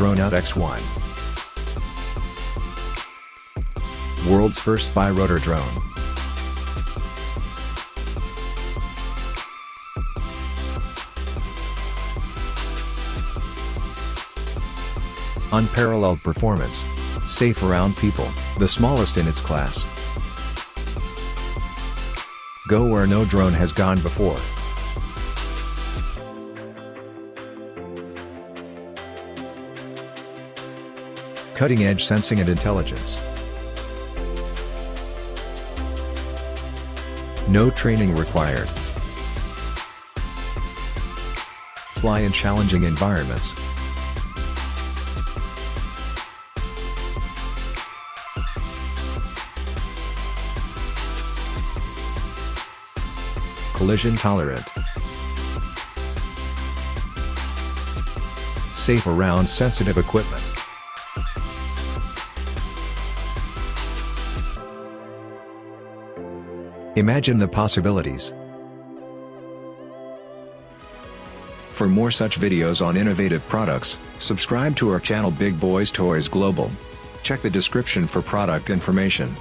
Drone Out X1. World's first bi-rotor drone. Unparalleled performance. Safe around people, the smallest in its class. Go where no drone has gone before. Cutting-edge sensing and intelligence. No training required. Fly in challenging environments. Collision tolerant. Safe around sensitive equipment. Imagine the possibilities. For more such videos on innovative products, subscribe to our channel Big Boys Toys Global. Check the description for product information.